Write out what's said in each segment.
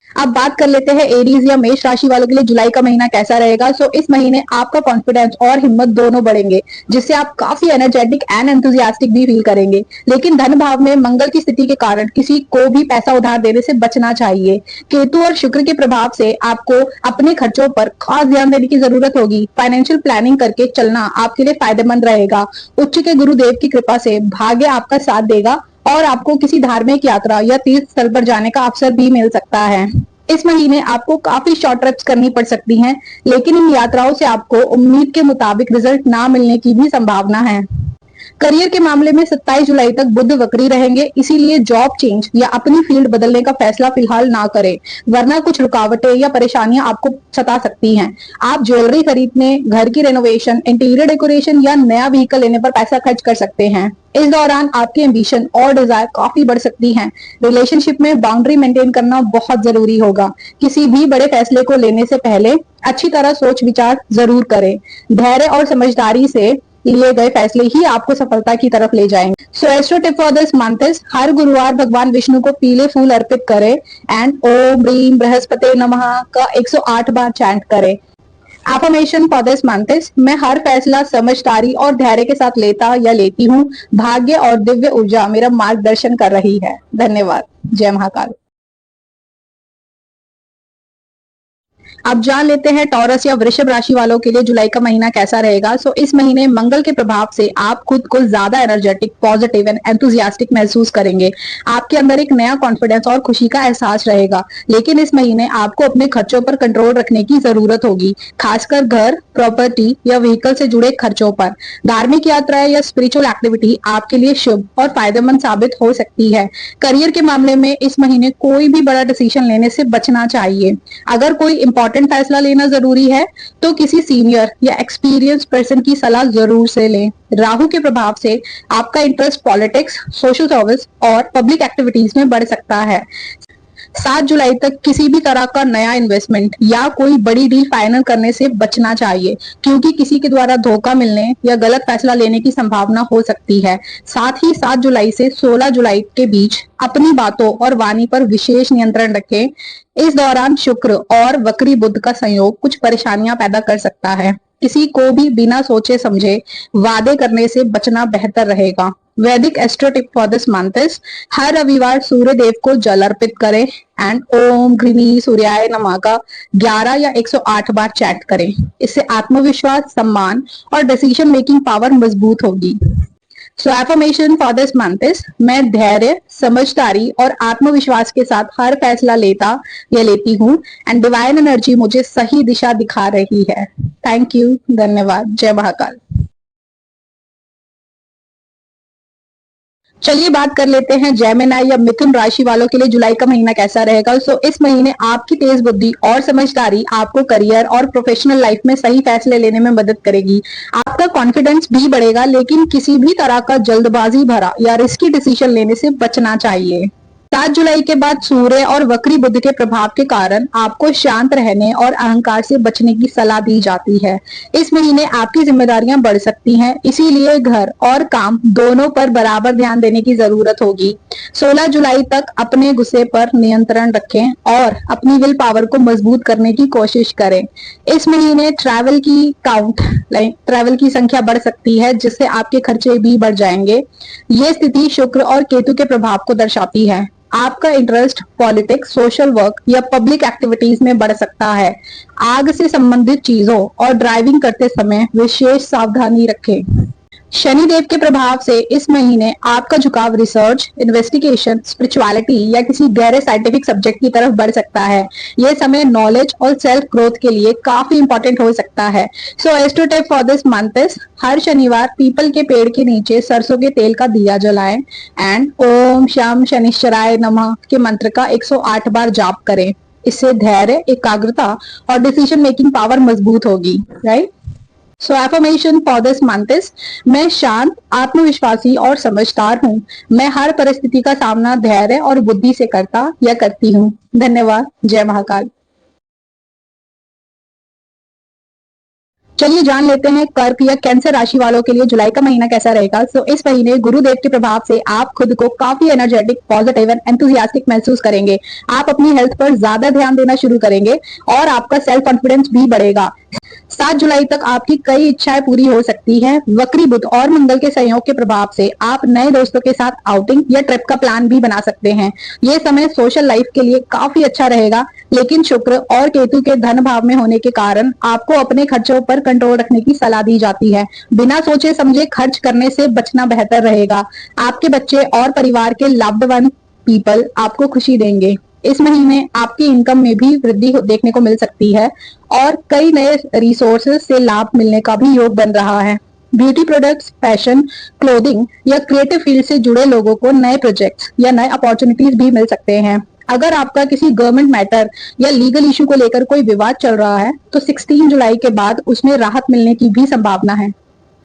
अब बात कर लेते हैं एरीज या मेष राशि वालों के लिए जुलाई का महीना कैसा रहेगा। सो इस महीने आपका कॉन्फिडेंस और हिम्मत दोनों बढ़ेंगे, जिससे आप काफी एनर्जेटिक एंड एंथुजियास्टिक भी फील करेंगे। लेकिन धन भाव में मंगल की स्थिति के कारण किसी को भी पैसा उधार देने से बचना चाहिए। केतु और शुक्र के प्रभाव से आपको अपने खर्चों पर खास ध्यान देने की जरूरत होगी। फाइनेंशियल प्लानिंग करके चलना आपके लिए फायदेमंद रहेगा। उच्च के गुरुदेव की कृपा से भाग्य आपका साथ देगा और आपको किसी धार्मिक यात्रा या तीर्थ स्थल पर जाने का अवसर भी मिल सकता है। इस महीने आपको काफी शॉर्ट ट्रिप्स करनी पड़ सकती हैं, लेकिन इन यात्राओं से आपको उम्मीद के मुताबिक रिजल्ट ना मिलने की भी संभावना है। करियर के मामले में 27 जुलाई तक बुध वक्री रहेंगे, इसीलिए जॉब चेंज या अपनी फील्ड बदलने का फैसला फिलहाल ना करें, वरना कुछ रुकावटें या परेशानियां आपको सता सकती हैं। आप ज्वेलरी खरीदने, घर की रेनोवेशन, इंटीरियर डेकोरेशन या नया व्हीकल लेने पर पैसा खर्च कर सकते हैं। इस दौरान आपकी एम्बिशन और डिजायर काफी बढ़ सकती हैं। रिलेशनशिप में बाउंड्री मेंटेन करना बहुत जरूरी होगा। किसी भी बड़े फैसले को लेने से पहले अच्छी तरह सोच विचार जरूर करें। धैर्य और समझदारी से लिए गए फैसले ही आपको सफलता की तरफ ले जाएंगे। So astro tip for this month is हर गुरुवार भगवान विष्णु को पीले फूल अर्पित करें एंड ओम ब्रीम बृहस्पति नमः का 108 बार चैंट करें। Affirmation for this month is मैं हर फैसला समझदारी और धैर्य के साथ लेता या लेती हूँ। भाग्य और दिव्य ऊर्जा मेरा मार्गदर्शन कर रही है। धन्यवाद। जय महाकाल। अब जान लेते हैं टॉरस या वृषभ राशि वालों के लिए जुलाई का महीना कैसा रहेगा। सो इस महीने मंगल के प्रभाव से आप खुद को ज्यादा एनर्जेटिक, पॉजिटिव एंड एंथुजियास्टिक महसूस करेंगे। आपके अंदर एक नया कॉन्फिडेंस और खुशी का एहसास रहेगा। लेकिन इस महीने आपको अपने खर्चों पर कंट्रोल रखने की जरूरत होगी, खासकर घर, प्रॉपर्टी या व्हीकल से जुड़े खर्चों पर। धार्मिक यात्राएं या स्पिरिचुअल एक्टिविटी आपके लिए शुभ और फायदेमंद साबित हो सकती है। करियर के मामले में इस महीने कोई भी बड़ा डिसीजन लेने से बचना चाहिए। अगर कोई इंपॉर्टेंट फैसला लेना जरूरी है तो किसी सीनियर या एक्सपीरियंस पर्सन की सलाह जरूर से लें। राहु के प्रभाव से आपका इंटरेस्ट पॉलिटिक्स, सोशल सर्विस और पब्लिक एक्टिविटीज में बढ़ सकता है। 7 जुलाई तक किसी भी तरह का नया इन्वेस्टमेंट या कोई बड़ी डील फाइनल करने से बचना चाहिए, क्योंकि किसी के द्वारा धोखा मिलने या गलत फैसला लेने की संभावना हो सकती है। साथ ही 7 जुलाई से 16 जुलाई के बीच अपनी बातों और वाणी पर विशेष नियंत्रण रखें। इस दौरान शुक्र और वक्री बुध का संयोग कुछ परेशानियां पैदा कर सकता है। किसी को भी बिना सोचे समझे वादे करने से बचना बेहतर रहेगा। वैदिक astro tip for this month is हर रविवार सूर्य देव को जल अर्पित करें एंड ओम घृणी सूर्याय नमः का 11 या 108 बार चैंट करें। इससे आत्मविश्वास, सम्मान और डिसीजन मेकिंग पावर मजबूत होगी। So affirmation for this month is मैं धैर्य, समझदारी और आत्मविश्वास के साथ हर फैसला लेता या लेती हूँ एंड डिवाइन एनर्जी मुझे सही दिशा दिखा रही है। Thank you. धन्यवाद। जय महाकाल। चलिए बात कर लेते हैं जेमिनी या मिथुन राशि वालों के लिए जुलाई का महीना कैसा रहेगा। सो इस महीने आपकी तेज बुद्धि और समझदारी आपको करियर और प्रोफेशनल लाइफ में सही फैसले लेने में मदद करेगी। आपका कॉन्फिडेंस भी बढ़ेगा, लेकिन किसी भी तरह का जल्दबाजी भरा या रिस्की डिसीजन लेने से बचना चाहिए। 7 जुलाई के बाद सूर्य और वक्री बुध के प्रभाव के कारण आपको शांत रहने और अहंकार से बचने की सलाह दी जाती है। इस महीने आपकी जिम्मेदारियां बढ़ सकती हैं, इसीलिए घर और काम दोनों पर बराबर ध्यान देने की जरूरत होगी। 16 जुलाई तक अपने गुस्से पर नियंत्रण रखें और अपनी विल पावर को मजबूत करने की कोशिश करें। इस महीने ट्रैवल की संख्या बढ़ सकती है, जिससे आपके खर्चे भी बढ़ जाएंगे। ये स्थिति शुक्र और केतु के प्रभाव को दर्शाती है। आपका इंटरेस्ट पॉलिटिक्स, सोशल वर्क या पब्लिक एक्टिविटीज में बढ़ सकता है। आग से संबंधित चीजों और ड्राइविंग करते समय विशेष सावधानी रखें। शनिदेव के प्रभाव से इस महीने आपका झुकाव रिसर्च, इन्वेस्टिगेशन, स्पिरिचुअलिटी या किसी गहरे साइंटिफिक सब्जेक्ट की तरफ बढ़ सकता है। यह समय नॉलेज और सेल्फ ग्रोथ के लिए काफी इंपॉर्टेंट हो सकता है। So astro tip for this month is हर शनिवार पीपल के पेड़ के नीचे सरसों के तेल का दिया जलाएं एंड ओम शम शनिश्चराय नमः के मंत्र का 108 बार जाप करें। इससे धैर्य, एकाग्रता और डिसीजन मेकिंग पावर मजबूत होगी। Right. So affirmation for this month is मैं शांत, आत्मविश्वासी और समझदार हूँ। मैं हर परिस्थिति का सामना धैर्य और बुद्धि से करता या करती हूँ। धन्यवाद। जय महाकाल। चलिए जान लेते हैं कर्क या कैंसर राशि वालों के लिए जुलाई का महीना कैसा रहेगा। इस महीने गुरुदेव के प्रभाव से आप खुद को काफी एनर्जेटिक, पॉजिटिव एंड एंथुसियास्टिक महसूस करेंगे। आप अपनी हेल्थ पर ज्यादा ध्यान देना शुरू करेंगे और आपका सेल्फ कॉन्फिडेंस भी बढ़ेगा। 7 जुलाई तक आपकी कई इच्छाएं पूरी हो सकती हैं। वक्री बुध और मंगल के सहयोग के प्रभाव से आप नए दोस्तों के साथ आउटिंग या ट्रिप का प्लान भी बना सकते हैं। ये समय सोशल लाइफ के लिए काफी अच्छा रहेगा, लेकिन शुक्र और केतु के धन भाव में होने के कारण आपको अपने खर्चों पर कंट्रोल रखने की सलाह दी जाती है। बिना सोचे समझे खर्च करने से बचना बेहतर रहेगा। आपके बच्चे और परिवार के लव्ड वन पीपल आपको खुशी देंगे। इस महीने आपकी इनकम में भी वृद्धि देखने को मिल सकती है और कई नए रिसोर्सेज से लाभ मिलने का भी योग बन रहा है। ब्यूटी प्रोडक्ट्स, फैशन, क्लोथिंग या क्रिएटिव फील्ड से जुड़े लोगों को नए प्रोजेक्ट्स या नए अपॉर्चुनिटीज भी मिल सकते हैं। अगर आपका किसी गवर्नमेंट मैटर या लीगल इशू को लेकर कोई विवाद चल रहा है तो 16 जुलाई के बाद उसमें राहत मिलने की भी संभावना है।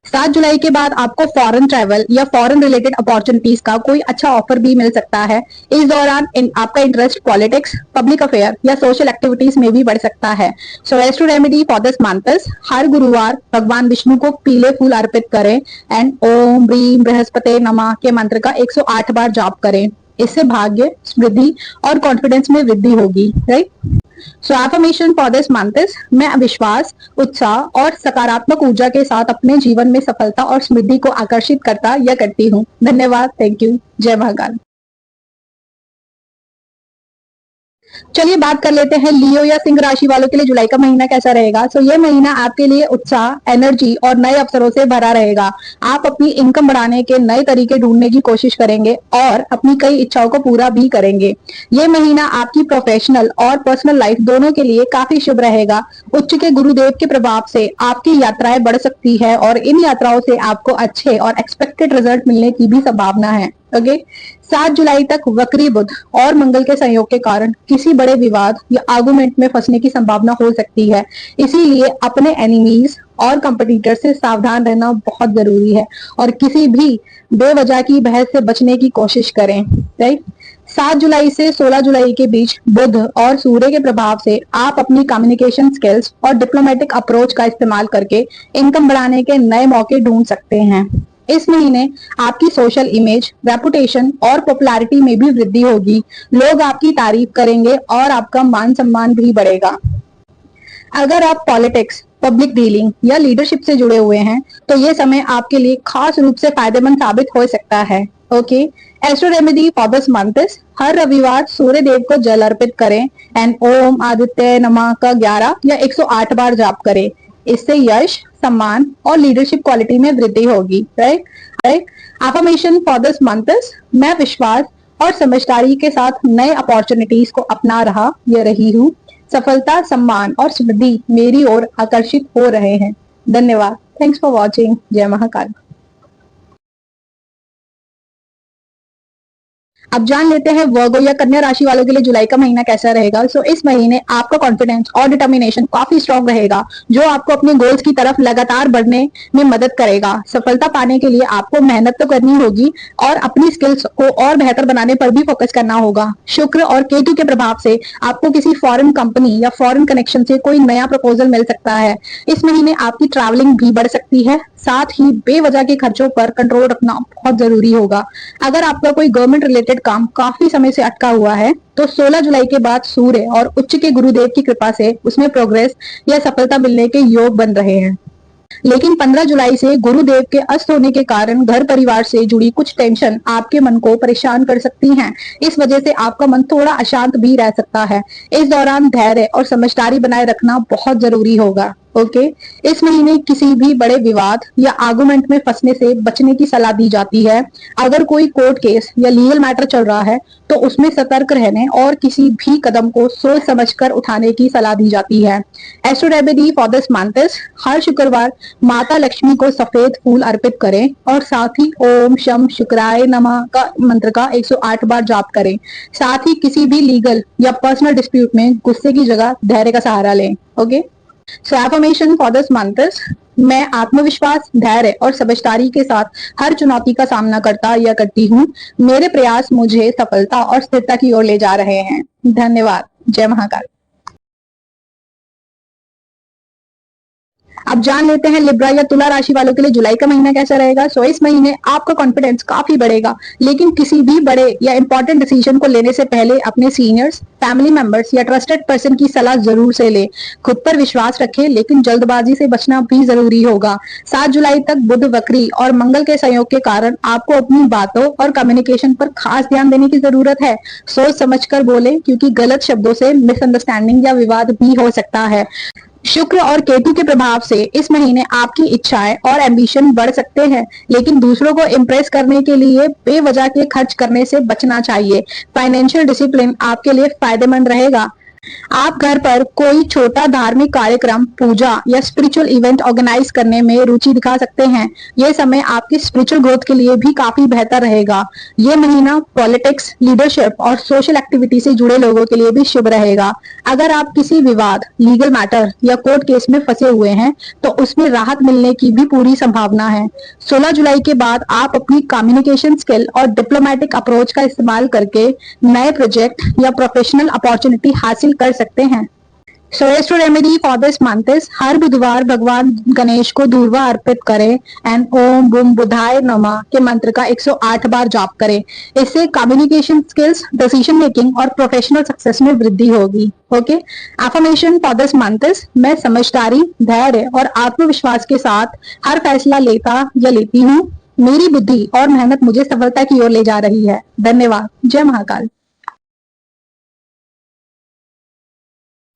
7 जुलाई के बाद आपको फॉरेन ट्रैवल या फॉरेन रिलेटेड अपॉर्चुनिटीज का कोई अच्छा ऑफर भी मिल सकता है। इस दौरान आपका इंटरेस्ट पॉलिटिक्स, पब्लिक अफेयर या सोशल एक्टिविटीज में भी बढ़ सकता है। So as to remedy for this month, हर गुरुवार भगवान विष्णु को पीले फूल अर्पित करें एंड ओम ब्रीम बृहस्पति नमः के मंत्र का 108 बार जाप करें। इससे भाग्य, समृद्धि और कॉन्फिडेंस में वृद्धि होगी, right. So affirmation for this month is, मैं विश्वास, उत्साह और सकारात्मक ऊर्जा के साथ अपने जीवन में सफलता और समृद्धि को आकर्षित करता या करती हूँ। धन्यवाद, थैंक यू, जय महाकाल। चलिए बात कर लेते हैं लियो या सिंह राशि वालों के लिए जुलाई का महीना कैसा रहेगा। ये महीना आपके लिए उत्साह, एनर्जी और नए अवसरों से भरा रहेगा। आप अपनी इनकम बढ़ाने के नए तरीके ढूंढने की कोशिश करेंगे और अपनी कई इच्छाओं को पूरा भी करेंगे। ये महीना आपकी प्रोफेशनल और पर्सनल लाइफ दोनों के लिए काफी शुभ रहेगा। उच्च के गुरुदेव के प्रभाव से आपकी यात्राएं बढ़ सकती है और इन यात्राओं से आपको अच्छे और एक्सपेक्टेड रिजल्ट मिलने की भी संभावना है। ओके, 7 जुलाई तक वक्री बुध और मंगल के संयोग के कारण किसी बड़े विवाद या आर्गुमेंट में फंसने की संभावना हो सकती है। इसीलिए अपने एनिमीज और कंपटीटर से सावधान रहना बहुत जरूरी है और किसी भी बेवजह की बहस से बचने की कोशिश करें, राइट। 7 जुलाई से 16 जुलाई के बीच बुध और सूर्य के प्रभाव से आप अपनी कम्युनिकेशन स्किल्स और डिप्लोमेटिक अप्रोच का इस्तेमाल करके इनकम बढ़ाने के नए मौके ढूंढ सकते हैं। इस महीने आपकी सोशल इमेज, रेपुटेशन और पॉपुलैरिटी में भी वृद्धि होगी। लोग आपकी तारीफ करेंगे और आपका मान सम्मान भी बढ़ेगा। अगर आप पॉलिटिक्स, पब्लिक डीलिंग या लीडरशिप से जुड़े हुए हैं तो ये समय आपके लिए खास रूप से फायदेमंद साबित हो सकता है। Okay, astro remedy for this month, हर रविवार सूर्य देव को जल अर्पित करें एंड ओम आदित्य नमः का 11 या 108 बार जाप करें। इससे यश, सम्मान और लीडरशिप क्वालिटी में वृद्धि होगी, right. Affirmation for this month, मैं विश्वास और समझदारी के साथ नए अपॉर्चुनिटीज को अपना रहा या रही हूँ। सफलता, सम्मान और समृद्धि मेरी ओर आकर्षित हो रहे हैं। धन्यवाद, थैंक्स फॉर वॉचिंग, जय महाकाल। अब जान लेते हैं वर्गो या कन्या राशि वालों के लिए जुलाई का महीना कैसा रहेगा। इस महीने आपका कॉन्फिडेंस और डिटर्मिनेशन काफी स्ट्रांग रहेगा, जो आपको अपने गोल्स की तरफ लगातार बढ़ने में मदद करेगा। सफलता पाने के लिए आपको मेहनत तो करनी होगी और अपनी स्किल्स को और बेहतर बनाने पर भी फोकस करना होगा। शुक्र और केतु के प्रभाव से आपको किसी फॉरेन कंपनी या फॉरेन कनेक्शन से कोई नया प्रपोजल मिल सकता है। इस महीने आपकी ट्रैवलिंग भी बढ़ सकती है, साथ ही बेवजह के खर्चों पर कंट्रोल रखना बहुत जरूरी होगा। अगर आपका कोई गवर्नमेंट रिलेटेड काम काफी समय से अटका हुआ है तो 16 जुलाई के बाद सूर्य और उच्च के गुरुदेव की कृपा से उसमें प्रोग्रेस या सफलता मिलने के योग बन रहे हैं। लेकिन 15 जुलाई से गुरुदेव के अस्त होने के कारण घर परिवार से जुड़ी कुछ टेंशन आपके मन को परेशान कर सकती हैं। इस वजह से आपका मन थोड़ा अशांत भी रह सकता है। इस दौरान धैर्य और समझदारी बनाए रखना बहुत जरूरी होगा। ओके, इस महीने किसी भी बड़े विवाद या आर्गुमेंट में फंसने से बचने की सलाह दी जाती है। अगर कोई कोर्ट केस या लीगल मैटर चल रहा है तो उसमें सतर्क रहने और किसी भी कदम को सोच समझकर उठाने की सलाह दी जाती है। Astro remedy for this month, हर शुक्रवार माता लक्ष्मी को सफेद फूल अर्पित करें और साथ ही ओम शम शुक्राय नमः का मंत्र का 108 बार जाप करें। साथ ही किसी भी लीगल या पर्सनल डिस्प्यूट में गुस्से की जगह धैर्य का सहारा लें। Okay, so affirmation for this month, मैं आत्मविश्वास, धैर्य और समझदारी के साथ हर चुनौती का सामना करता या करती हूँ। मेरे प्रयास मुझे सफलता और स्थिरता की ओर ले जा रहे हैं। धन्यवाद, जय महाकाल। अब जान लेते हैं लिब्रा या तुला राशि वालों के लिए जुलाई का महीना कैसा रहेगा। सो इस महीने आपका कॉन्फिडेंस काफी बढ़ेगा, लेकिन किसी भी बड़े या इंपॉर्टेंट डिसीजन को लेने से पहले अपने सीनियर्स, फैमिली मेंबर्स या ट्रस्टेड पर्सन की सलाह जरूर से ले। खुद पर विश्वास रखें, लेकिन जल्दबाजी से बचना भी जरूरी होगा। 7 जुलाई तक बुध वक्री और मंगल के सहयोग के कारण आपको अपनी बातों और कम्युनिकेशन पर खास ध्यान देने की जरूरत है। सोच समझकर बोले, क्योंकि गलत शब्दों से मिसअंडरस्टैंडिंग या विवाद भी हो सकता है। शुक्र और केतु के प्रभाव से इस महीने आपकी इच्छाएं और एम्बिशन बढ़ सकते हैं, लेकिन दूसरों को इम्प्रेस करने के लिए बेवजह के खर्च करने से बचना चाहिए। फाइनेंशियल डिसिप्लिन आपके लिए फायदेमंद रहेगा। आप घर पर कोई छोटा धार्मिक कार्यक्रम, पूजा या स्पिरिचुअल इवेंट ऑर्गेनाइज करने में रुचि दिखा सकते हैं। यह समय आपकी स्पिरिचुअल ग्रोथ के लिए भी काफी बेहतर रहेगा। यह महीना पॉलिटिक्स, लीडरशिप और सोशल एक्टिविटी से जुड़े लोगों के लिए भी शुभ रहेगा। अगर आप किसी विवाद, लीगल मैटर या कोर्ट केस में फंसे हुए हैं, तो उसमें राहत मिलने की भी पूरी संभावना है। 16 जुलाई के बाद आप अपनी कम्युनिकेशन स्किल और डिप्लोमेटिक अप्रोच का इस्तेमाल करके नए प्रोजेक्ट या प्रोफेशनल अपॉर्चुनिटी हासिल कर सकते हैं। So astro remedy for this month is हर बुधवार भगवान गणेश को दूर्वा अर्पित करें एंड ओम बुम बुधाय नमः के मंत्र का 108 बार जाप करें। इससे कम्युनिकेशन स्किल्स, डिसीजन मेकिंग और प्रोफेशनल सक्सेस में वृद्धि होगी। Okay, affirmation for this month is मैं समझदारी, धैर्य और आत्मविश्वास के साथ हर फैसला लेता या लेती हूँ। मेरी बुद्धि और मेहनत मुझे सफलता की ओर ले जा रही है। धन्यवाद। जय महाकाल।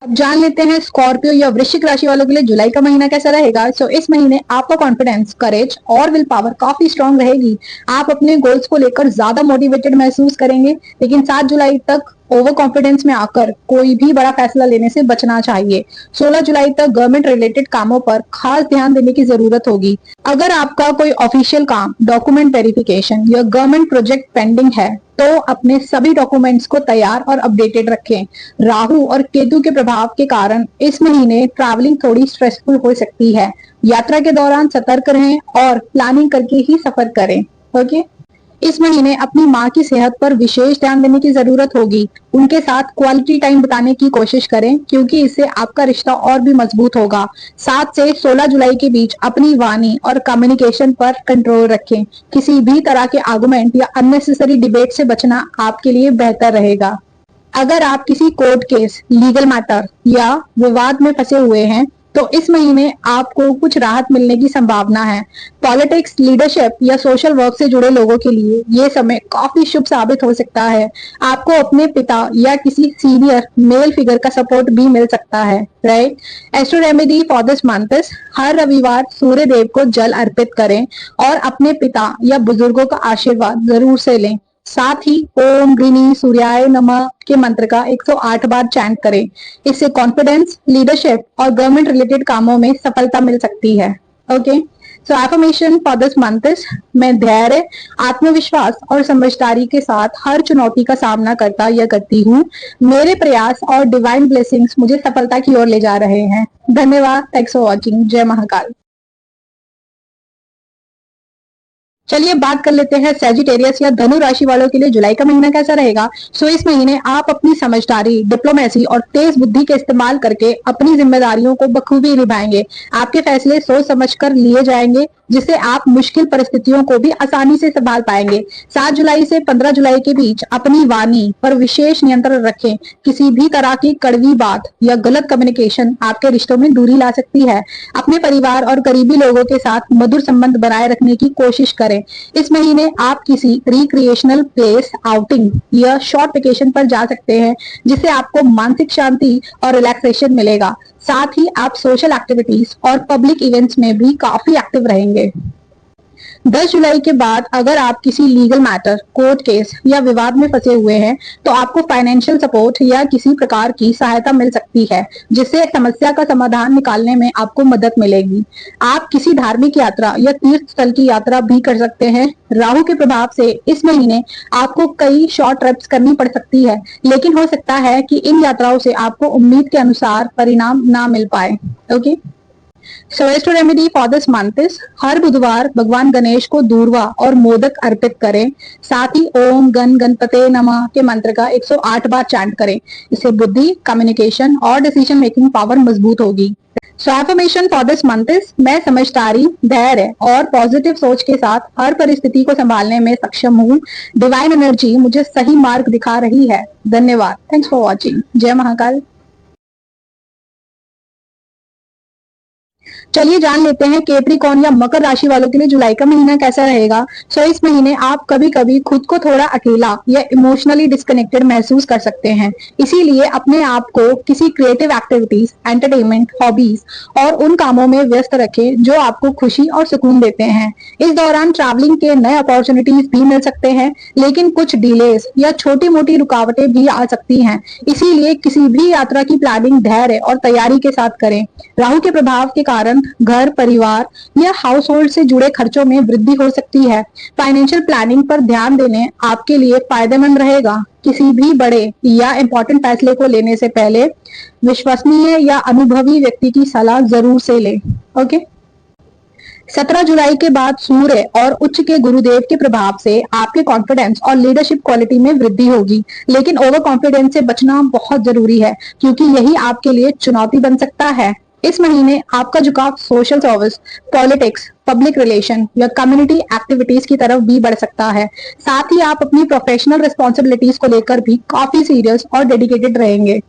अब जान लेते हैं स्कॉर्पियो या वृश्चिक राशि वालों के लिए जुलाई का महीना कैसा रहेगा। सो इस महीने आपका कॉन्फिडेंस, करेज और विल पावर काफी स्ट्रांग रहेगी। आप अपने गोल्स को लेकर ज्यादा मोटिवेटेड महसूस करेंगे, लेकिन 7 जुलाई तक ओवर कॉन्फिडेंस में आकर कोई भी बड़ा फैसला लेने से बचना चाहिए। 16 जुलाई तक गवर्नमेंट रिलेटेड कामों पर खास ध्यान देने की जरूरत होगी। अगर आपका कोई ऑफिशियल काम, डॉक्यूमेंट वेरिफिकेशन या गवर्नमेंट प्रोजेक्ट पेंडिंग है, तो अपने सभी डॉक्यूमेंट्स को तैयार और अपडेटेड रखें। राहु और केतु के प्रभाव के कारण इस महीने ट्रैवलिंग थोड़ी स्ट्रेसफुल हो सकती है। यात्रा के दौरान सतर्क रहें और प्लानिंग करके ही सफर करें। ओके, इस महीने अपनी माँ की सेहत पर विशेष ध्यान देने की जरूरत होगी। उनके साथ क्वालिटी टाइम बिताने की कोशिश करें, क्योंकि इससे आपका रिश्ता और भी मजबूत होगा। 7 से 16 जुलाई के बीच अपनी वाणी और कम्युनिकेशन पर कंट्रोल रखें। किसी भी तरह के आर्गुमेंट या अननेसेसरी डिबेट से बचना आपके लिए बेहतर रहेगा। अगर आप किसी कोर्ट केस, लीगल मैटर या विवाद में फंसे हुए हैं, तो इस महीने आपको कुछ राहत मिलने की संभावना है। पॉलिटिक्स, लीडरशिप या सोशल वर्क से जुड़े लोगों के लिए ये समय काफी शुभ साबित हो सकता है। आपको अपने पिता या किसी सीनियर मेल फिगर का सपोर्ट भी मिल सकता है। Right, astro remedy for this month is हर रविवार सूर्य देव को जल अर्पित करें और अपने पिता या बुजुर्गों का आशीर्वाद जरूर से लें। साथ ही ओम गृणी सूर्याय नमः के मंत्र का 108 बार चैंट करें। इससे कॉन्फिडेंस, लीडरशिप और गवर्नमेंट रिलेटेड कामों में सफलता मिल सकती है। Okay, so affirmation for this month is मैं धैर्य, आत्मविश्वास और समझदारी के साथ हर चुनौती का सामना करता या करती हूँ। मेरे प्रयास और डिवाइन ब्लेसिंग्स मुझे सफलता की ओर ले जा रहे हैं। धन्यवाद। Thanks for watching. जय महाकाल। चलिए बात कर लेते हैं सेजिटेरियस या धनु राशि वालों के लिए जुलाई का महीना कैसा रहेगा। सो इस महीने आप अपनी समझदारी, डिप्लोमेसी और तेज बुद्धि के इस्तेमाल करके अपनी जिम्मेदारियों को बखूबी निभाएंगे। आपके फैसले सोच समझकर लिए जाएंगे, जिससे आप मुश्किल परिस्थितियों को भी आसानी से संभाल पाएंगे। 7 जुलाई से 15 जुलाई के बीच अपनी वाणी पर विशेष नियंत्रण रखें। किसी भी तरह की कड़वी बात या गलत कम्युनिकेशन आपके रिश्तों में दूरी ला सकती है। अपने परिवार और करीबी लोगों के साथ मधुर संबंध बनाए रखने की कोशिश करें। इस महीने आप किसी रिक्रिएशनल प्लेस, आउटिंग या शॉर्ट वेकेशन पर जा सकते हैं, जिससे आपको मानसिक शांति और रिलैक्सेशन मिलेगा। साथ ही आप सोशल एक्टिविटीज और पब्लिक इवेंट्स में भी काफी एक्टिव रहेंगे। 10 जुलाई के बाद अगर आप किसी लीगल मैटर, कोर्ट केस या विवाद में फंसे हुए हैं, तो आपको फाइनेंशियल सपोर्ट या किसी प्रकार की सहायता मिल सकती है, जिससे समस्या का समाधान निकालने में आपको मदद मिलेगी। आप किसी धार्मिक यात्रा या तीर्थ स्थल की यात्रा भी कर सकते हैं। राहु के प्रभाव से इस महीने आपको कई शॉर्ट ट्रिप्स करनी पड़ सकती है, लेकिन हो सकता है कि इन यात्राओं से आपको उम्मीद के अनुसार परिणाम ना मिल पाए। Okay, so astro remedy for this month is हर बुधवार भगवान गणेश को दूर्वा और मोदक अर्पित करें। साथ ही ओम गण गणपते नमः के मंत्र का 108 बार चैंट करें। इससे बुद्धि, कम्युनिकेशन और डिसीजन मेकिंग पावर मजबूत होगी। So affirmation for this month is मैं समझदारी, धैर्य और पॉजिटिव सोच के साथ हर परिस्थिति को संभालने में सक्षम हूँ। डिवाइन एनर्जी मुझे सही मार्ग दिखा रही है। धन्यवाद। Thanks for watching. जय महाकाल। चलिए जान लेते हैं कैप्रिकॉर्न या मकर राशि वालों के लिए जुलाई का महीना कैसा रहेगा। सो इस महीने आप कभी कभी खुद को थोड़ा अकेला या इमोशनली डिस्कनेक्टेड महसूस कर सकते हैं। इसीलिए अपने आप को किसी क्रिएटिव एक्टिविटीज, एंटरटेनमेंट, हॉबीज और उन कामों में व्यस्त रखें जो आपको खुशी और सुकून देते हैं। इस दौरान ट्रैवलिंग के नए अपॉर्चुनिटीज भी मिल सकते हैं, लेकिन कुछ डिलेस या छोटी मोटी रुकावटें भी आ सकती हैं। इसीलिए किसी भी यात्रा की प्लानिंग धैर्य और तैयारी के साथ करें। राहु के प्रभाव के कारण घर, परिवार या हाउस होल्ड से जुड़े खर्चों में वृद्धि हो सकती है। फाइनेंशियल प्लानिंग पर ध्यान देने आपके लिए फायदेमंद रहेगा। किसी भी बड़े या इम्पोर्टेंट फैसले को लेने से पहले विश्वसनीय या अनुभवी व्यक्ति की सलाह जरूर से लें। ओके। 17 जुलाई के बाद सूर्य और उच्च के गुरुदेव के प्रभाव से आपके कॉन्फिडेंस और लीडरशिप क्वालिटी में वृद्धि होगी, लेकिन ओवर कॉन्फिडेंस से बचना बहुत जरूरी है क्योंकि यही आपके लिए चुनौती बन सकता है। इस महीने आपका झुकाव social service, politics, public relation या कम्युनिटी एक्टिविटीज की तरफ भी बढ़ सकता है। साथ ही आप अपनी प्रोफेशनल रिस्पॉन्सिबिलिटीज को लेकर भी काफी सीरियस और डेडिकेटेड रहेंगे।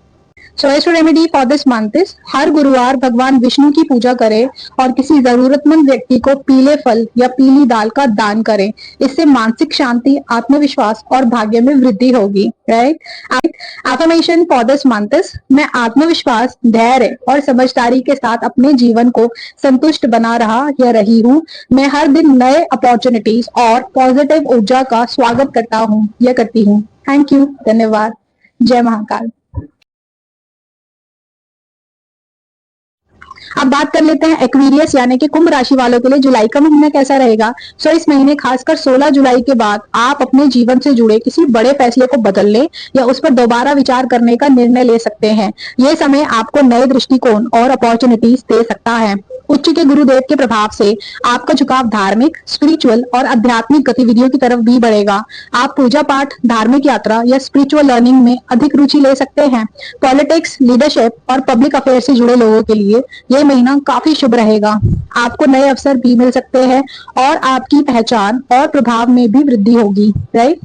So remedy for this month is हर गुरुवार भगवान विष्णु की पूजा करें और किसी जरूरतमंद व्यक्ति को पीले फल या पीली दाल का दान करें। इससे मानसिक शांति, आत्मविश्वास और भाग्य में वृद्धि होगी। Right. Affirmation for this month is मैं आत्मविश्वास, धैर्य और समझदारी के साथ अपने जीवन को संतुष्ट बना रहा या रही हूँ। मैं हर दिन नए अपॉर्चुनिटीज और पॉजिटिव ऊर्जा का स्वागत करता हूँ या करती हूँ। Thank you. धन्यवाद। जय महाकाल। अब बात कर लेते हैं एक्वेरियस यानी कि कुंभ राशि वालों के लिए जुलाई का महीना कैसा रहेगा। सो इस महीने खासकर 16 जुलाई के बाद आप अपने जीवन से जुड़े किसी बड़े फैसले को बदलने या उस पर दोबारा विचार करने का निर्णय ले सकते हैं। ये समय आपको नए दृष्टिकोण और अपॉर्चुनिटीज दे सकता है। उच्च के गुरुदेव के प्रभाव से आपका झुकाव धार्मिक, स्पिरिचुअल और आध्यात्मिक गतिविधियों की तरफ भी बढ़ेगा। आप पूजा पाठ, धार्मिक यात्रा या स्पिरिचुअल लर्निंग में अधिक रुचि ले सकते हैं। पॉलिटिक्स, लीडरशिप और पब्लिक अफेयर से जुड़े लोगों के लिए यह महीना काफी शुभ रहेगा। आपको नए अवसर भी मिल सकते हैं और आपकी पहचान और प्रभाव में भी वृद्धि होगी। राइट।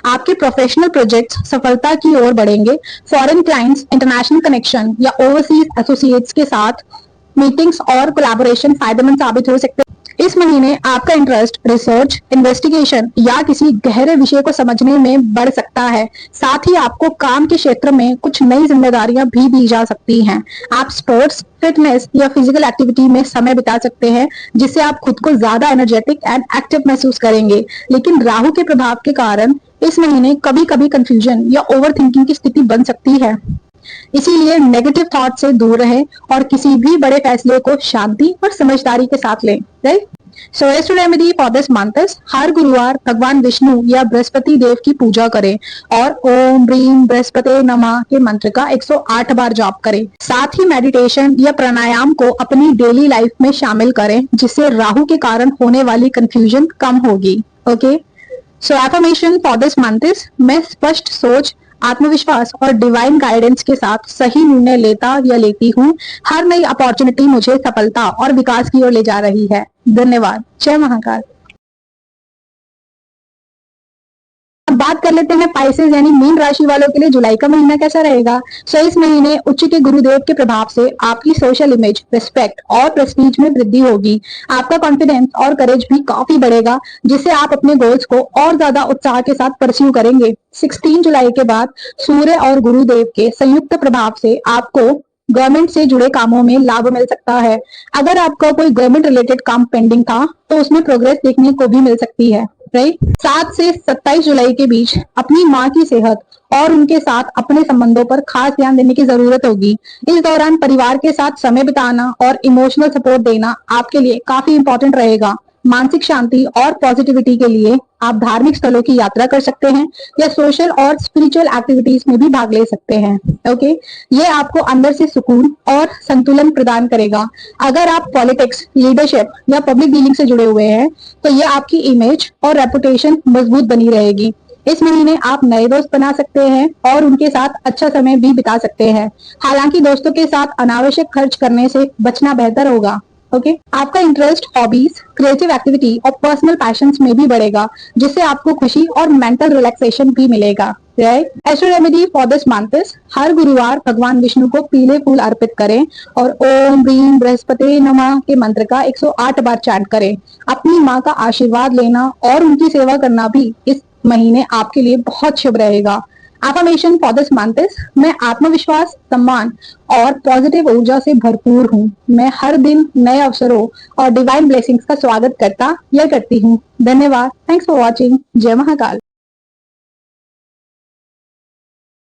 आपके प्रोफेशनल प्रोजेक्ट्स सफलता की ओर बढ़ेंगे। फॉरेन क्लाइंट्स, इंटरनेशनल कनेक्शन या ओवरसीज एसोसिएट्स के साथ मीटिंग्स और कोलैबोरेशन फायदेमंद साबित हो सकते हैं। इस महीने आपका इंटरेस्ट रिसर्च, इन्वेस्टिगेशन या किसी गहरे विषय को समझने में बढ़ सकता है। साथ ही आपको काम के क्षेत्र में कुछ नई जिम्मेदारियां भी दी जा सकती हैं। आप स्पोर्ट्स, फिटनेस या फिजिकल एक्टिविटी में समय बिता सकते हैं, जिससे आप खुद को ज्यादा एनर्जेटिक एंड एक्टिव महसूस करेंगे। लेकिन राहु के प्रभाव के कारण इस महीने कभी कभी कंफ्यूजन या ओवर थिंकिंग की स्थिति बन सकती है। इसीलिए नेगेटिव थॉट से दूर रहें और किसी भी बड़े फैसले को शांति और समझदारी के साथ लें। Right. So remedy for this month is हर गुरुवार भगवान विष्णु या बृहस्पति देव की पूजा करें और ओम ह्रीम बृहस्पति नमः के मंत्र का 108 बार जाप करें। साथ ही मेडिटेशन या प्राणायाम को अपनी डेली लाइफ में शामिल करें, जिससे राहु के कारण होने वाली कंफ्यूजन कम होगी। Okay. So affirmation for this month is मैं स्पष्ट सोच, आत्मविश्वास और डिवाइन गाइडेंस के साथ सही निर्णय लेता या लेती हूँ। हर नई अपॉर्चुनिटी मुझे सफलता और विकास की ओर ले जा रही है। धन्यवाद। जय महाकाल। अब बात कर लेते हैं पाइसेस यानी मीन राशि वालों के लिए जुलाई का महीना कैसा रहेगा। सो इस महीने उच्च के गुरुदेव के प्रभाव से आपकी सोशल इमेज, रिस्पेक्ट और प्रेस्टीज में वृद्धि होगी। आपका कॉन्फिडेंस और करेज भी काफी बढ़ेगा, जिससे आप अपने गोल्स को और ज्यादा उत्साह के साथ परस्यू करेंगे। 16 जुलाई के बाद सूर्य और गुरुदेव के संयुक्त प्रभाव से आपको गवर्नमेंट से जुड़े कामों में लाभ मिल सकता है। अगर आपका कोई गवर्नमेंट रिलेटेड काम पेंडिंग था तो उसमें प्रोग्रेस देखने को भी मिल सकती है। राइट। 7 से 27 जुलाई के बीच अपनी माँ की सेहत और उनके साथ अपने संबंधों पर खास ध्यान देने की जरूरत होगी। इस दौरान परिवार के साथ समय बिताना और इमोशनल सपोर्ट देना आपके लिए काफी इंपॉर्टेंट रहेगा। मानसिक शांति और पॉजिटिविटी के लिए आप धार्मिक स्थलों की यात्रा कर सकते हैं या सोशल और स्पिरिचुअल एक्टिविटीज में भी भाग ले सकते हैं। ओके। ये आपको अंदर से सुकून और संतुलन प्रदान करेगा। अगर आप पॉलिटिक्स, लीडरशिप या पब्लिक डीलिंग से जुड़े हुए हैं तो ये आपकी इमेज और रेपुटेशन मजबूत बनी रहेगी। इस महीने आप नए दोस्त बना सकते हैं और उनके साथ अच्छा समय भी बिता सकते हैं। हालांकि दोस्तों के साथ अनावश्यक खर्च करने से बचना बेहतर होगा। ओके, आपका इंटरेस्ट हॉबीज, क्रिएटिव एक्टिविटी और पर्सनल पैशंस में भी बढ़ेगा, जिससे आपको खुशी और मेंटल रिलैक्सेशन भी मिलेगा। Right, astro remedy for this month is हर गुरुवार भगवान विष्णु को पीले फूल अर्पित करें और ओम ह्रीम बृहस्पति नमः के मंत्र का 108 बार चैंट करें। अपनी माँ का आशीर्वाद लेना और उनकी सेवा करना भी इस महीने आपके लिए बहुत शुभ रहेगा। Affirmation for this month is मैं आत्मविश्वास, सम्मान और पॉजिटिव ऊर्जा से भरपूर हूँ। मैं हर दिन नए अवसरों और डिवाइन ब्लेसिंग्स का स्वागत करता या करती हूँ। धन्यवाद। Thanks for watching. जय महाकाल।